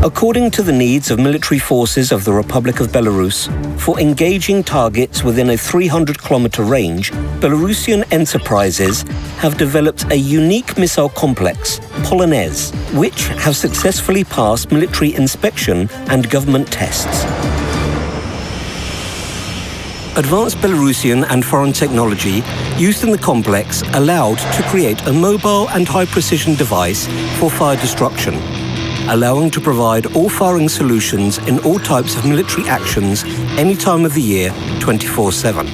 According to the needs of military forces of the Republic of Belarus, for engaging targets within a 300-kilometer range, Belarusian enterprises have developed a unique missile complex, Polonez, which have successfully passed military inspection and government tests. Advanced Belarusian and foreign technology used in the complex allowed to create a mobile and high-precision device for fire destruction, allowing to provide all firing solutions in all types of military actions any time of the year, 24/7.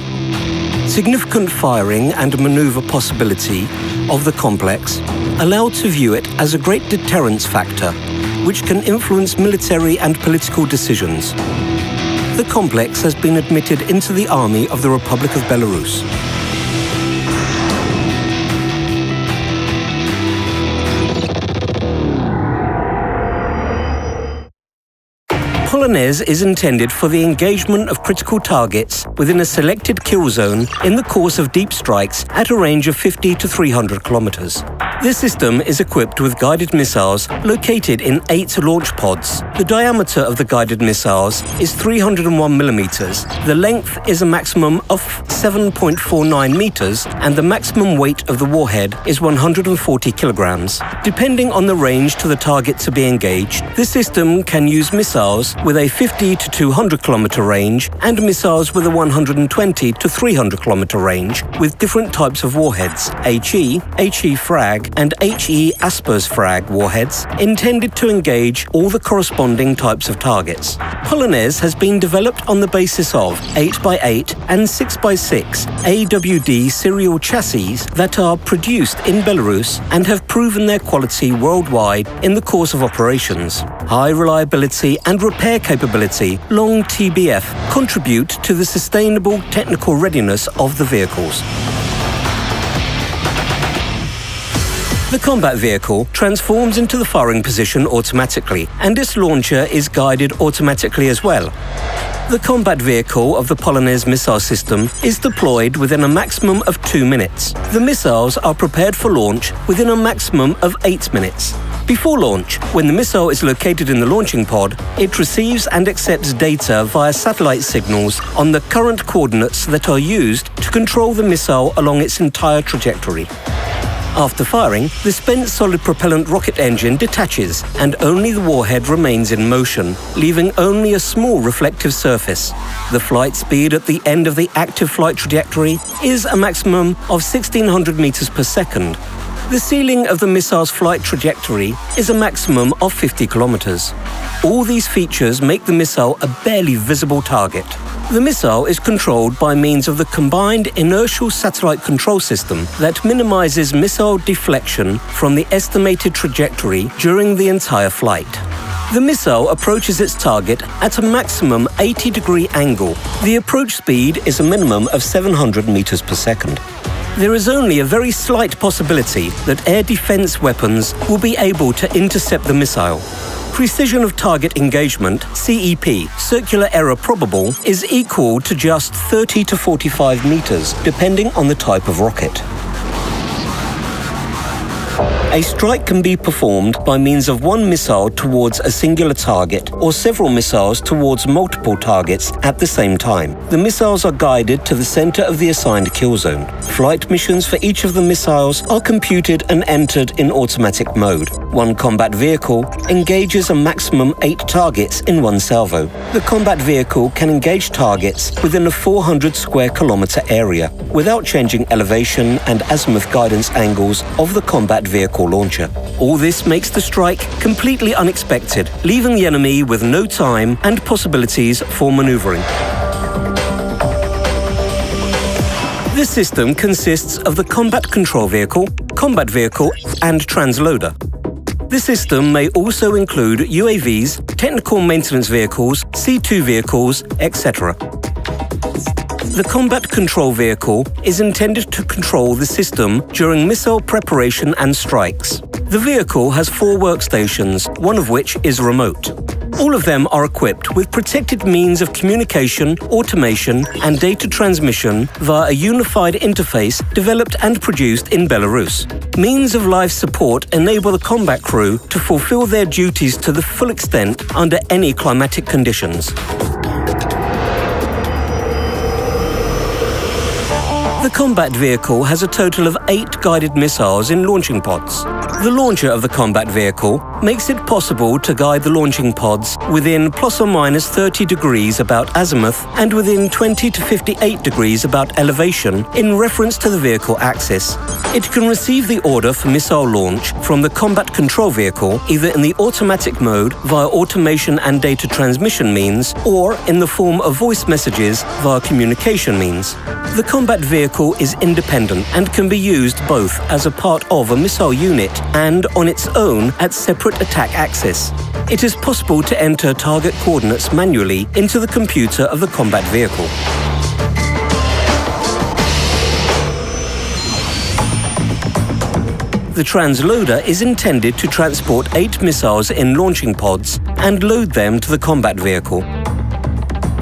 Significant firing and maneuver possibility of the complex allowed to view it as a great deterrence factor, which can influence military and political decisions. The complex has been admitted into the Army of the Republic of Belarus. Polonez is intended for the engagement of critical targets within a selected kill zone in the course of deep strikes at a range of 50 to 300 kilometers. This system is equipped with guided missiles located in 8 launch pods. The diameter of the guided missiles is 301 millimeters. The length is a maximum of 7.49 meters, and the maximum weight of the warhead is 140 kilograms. Depending on the range to the target to be engaged, this system can use missiles with a 50 to 200 kilometer range and missiles with a 120 to 300 kilometer range with different types of warheads, HE frag and HE Aspers frag warheads intended to engage all the corresponding types of targets. Polonez has been developed on the basis of 8x8 and 6x6 AWD serial chassis that are produced in Belarus and have proven their quality worldwide in the course of operations. High reliability and repair capability, long TBF, contribute to the sustainable technical readiness of the vehicles. The combat vehicle transforms into the firing position automatically, and its launcher is guided automatically as well. The combat vehicle of the Polonez missile system is deployed within a maximum of 2 minutes. The missiles are prepared for launch within a maximum of 8 minutes. Before launch, when the missile is located in the launching pod, it receives and accepts data via satellite signals on the current coordinates that are used to control the missile along its entire trajectory. After firing, the spent solid propellant rocket engine detaches and only the warhead remains in motion, leaving only a small reflective surface. The flight speed at the end of the active flight trajectory is a maximum of 1600 meters per second. The ceiling of the missile's flight trajectory is a maximum of 50 kilometers. All these features make the missile a barely visible target. The missile is controlled by means of the combined inertial satellite control system that minimizes missile deflection from the estimated trajectory during the entire flight. The missile approaches its target at a maximum 80-degree angle. The approach speed is a minimum of 700 meters per second. There is only a very slight possibility that air defense weapons will be able to intercept the missile. Precision of target engagement, CEP, circular error probable, is equal to just 30 to 45 meters, depending on the type of rocket. A strike can be performed by means of one missile towards a singular target or several missiles towards multiple targets at the same time. The missiles are guided to the center of the assigned kill zone. Flight missions for each of the missiles are computed and entered in automatic mode. One combat vehicle engages a maximum 8 targets in one salvo. The combat vehicle can engage targets within a 400 square kilometer area without changing elevation and azimuth guidance angles of the combat vehicle launcher. All this makes the strike completely unexpected, leaving the enemy with no time and possibilities for maneuvering. This system consists of the combat control vehicle, combat vehicle, and transloader. The system may also include UAVs, technical maintenance vehicles, C2 vehicles, etc. The combat control vehicle is intended to control the system during missile preparation and strikes. The vehicle has 4 workstations, one of which is remote. All of them are equipped with protected means of communication, automation, and data transmission via a unified interface developed and produced in Belarus. Means of life support enable the combat crew to fulfill their duties to the full extent under any climatic conditions. The combat vehicle has a total of 8 guided missiles in launching pods. The launcher of the combat vehicle makes it possible to guide the launching pods within plus or minus 30 degrees about azimuth and within 20 to 58 degrees about elevation in reference to the vehicle axis. It can receive the order for missile launch from the combat control vehicle either in the automatic mode via automation and data transmission means or in the form of voice messages via communication means. The combat vehicle is independent and can be used both as a part of a missile unit and on its own at separate attack axis. It is possible to enter target coordinates manually into the computer of the combat vehicle. The transloader is intended to transport 8 missiles in launching pods and load them to the combat vehicle.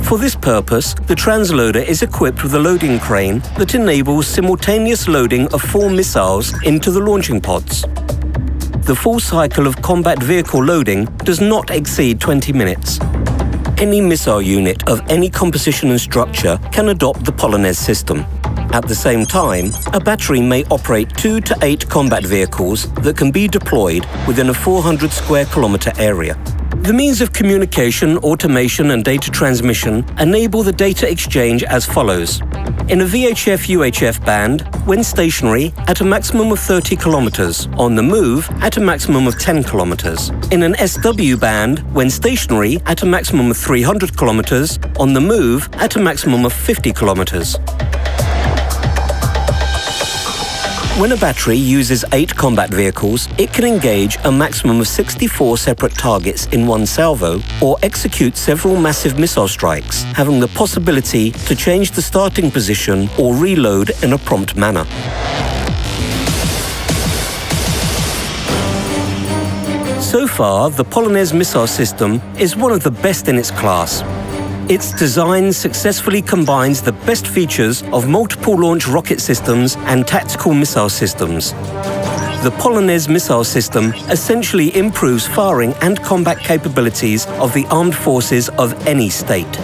For this purpose, the transloader is equipped with a loading crane that enables simultaneous loading of 4 missiles into the launching pods. The full cycle of combat vehicle loading does not exceed 20 minutes. Any missile unit of any composition and structure can adopt the Polonez system. At the same time, a battery may operate 2 to 8 combat vehicles that can be deployed within a 400 square kilometer area. The means of communication, automation and data transmission enable the data exchange as follows. In a VHF-UHF band, when stationary, at a maximum of 30 kilometers, on the move, at a maximum of 10 kilometers. In an SW band, when stationary, at a maximum of 300 kilometers, on the move, at a maximum of 50 kilometers. When a battery uses 8 combat vehicles, it can engage a maximum of 64 separate targets in one salvo or execute several massive missile strikes, having the possibility to change the starting position or reload in a prompt manner. So far, the Polonez missile system is one of the best in its class. Its design successfully combines the best features of multiple launch rocket systems and tactical missile systems. The Polonez missile system essentially improves firing and combat capabilities of the armed forces of any state.